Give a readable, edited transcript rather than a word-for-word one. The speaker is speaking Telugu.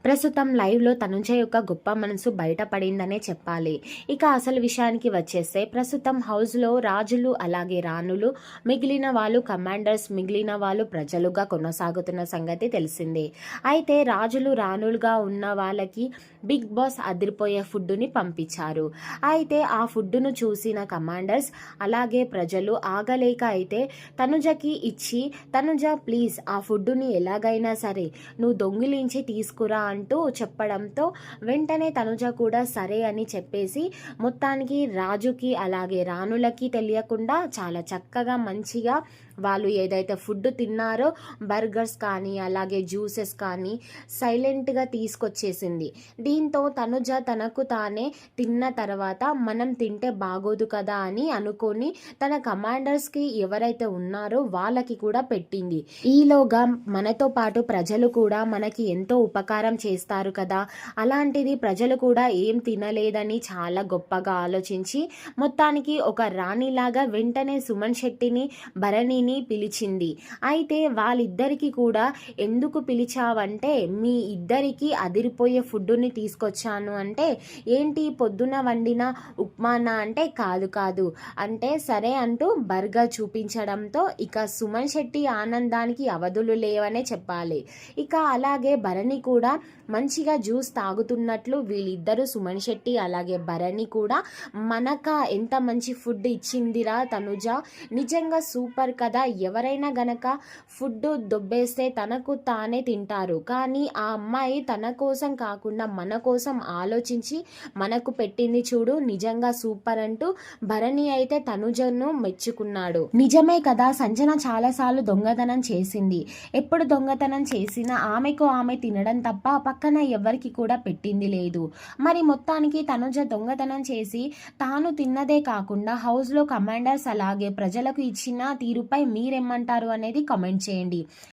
ప్రస్తుతం లైవ్‌లో తనుజ యొక్క గొప్ప మనసు బయటపడిందనే చెప్పాలి. ఇక అసలు విషయానికి వచ్చేస్తే ప్రస్తుతం హౌస్‌లో రాజులు, అలాగే రాణులు, మిగిలిన వాళ్ళు కమాండర్స్, మిగిలిన వాళ్ళు ప్రజలుగా కొనసాగుతున్న సంగతి తెలిసిందే. అయితే రాజులు, రాణులుగా ఉన్న వాళ్ళకి బిగ్ బాస్ అదిరిపోయే ఫుడ్‌ని పంపించారు. అయితే ఆ ఫుడ్‌ను చూసిన కమాండర్స్, అలాగే ప్రజలు ఆగలేక అయితే తనుజకి ఇచ్చి, "తనుజ ప్లీజ్ ఆ ఫుడ్‌ని ఎలాగైనా సరే నువ్వు దొంగిలించి తీసుకురా" అంటూ చెప్పడంతో వెంటనే తనుజ కూడా సరే అని చెప్పేసి మొత్తానికి రాజుకి అలాగే రాణులకి తెలియకుండా చాలా చక్కగా మంచిగా వాళ్ళు ఏదైతే ఫుడ్ తిన్నారో బర్గర్స్ కానీ అలాగే జ్యూసెస్ కానీ సైలెంట్గా తీసుకొచ్చేసింది. దీంతో తనుజ తనకు తానే తిన్న తర్వాత మనం తింటే బాగోదు కదా అని అనుకొని తన కమాండర్స్కి ఎవరైతే ఉన్నారో వాళ్ళకి కూడా పెట్టింది. ఈలోగా మనతో పాటు ప్రజలు కూడా మనకి ఎంతో ఉపకారం చేస్తారు కదా, అలాంటిది ప్రజలు కూడా ఏం తినలేదని చాలా గొప్పగా ఆలోచించి మొత్తానికి ఒక రాణిలాగా వెంటనే సుమన్ శెట్టిని, భరణిని పిలిచింది. అయితే వాళ్ళిద్దరికీ కూడా ఎందుకు పిలిచావంటే, మీ ఇద్దరికి అదిరిపోయే ఫుడ్డుని తీసుకొచ్చాను అంటే, ఏంటి పొద్దున వండిన ఉప్మానా అంటే, కాదు కాదు అంటే సరే అంటూ బర్గర్ చూపించడంతో ఇక సుమన్ శెట్టి ఆనందానికి అవధులు లేవనే చెప్పాలి. ఇక అలాగే భరణి కూడా మంచిగా జ్యూస్ తాగుతున్నట్లు వీళ్ళిద్దరూ సుమన్ శెట్టి అలాగే భరణి కూడా మనక ఎంత మంచి ఫుడ్ ఇచ్చిందిరా తనుజ, నిజంగా సూపర్ కదా, ఎవరైనా గనక ఫుడ్ దొబ్బేస్తే తనకు తానే తింటారు, కానీ ఆ అమ్మాయి తన కోసం కాకుండా మన కోసం ఆలోచించి మనకు పెట్టింది చూడు, నిజంగా సూపర్ అంటూ భరణి అయితే తనుజను మెచ్చుకున్నాడు. నిజమే కదా, సంజన చాలాసార్లు దొంగతనం చేసింది. ఎప్పుడు దొంగతనం చేసినా ఆమె తినడం తప్ప పక్కన ఎవరికి కూడా పెట్టింది లేదు. మరి మొత్తానికి తనుజ దొంగతనం చేసి తాను తిన్నదే కాకుండా హౌస్లో కమాండర్స్ అలాగే ప్రజలకు ఇచ్చిన తీరుపై మీరేమంటారు అనేది కామెంట్ చేయండి.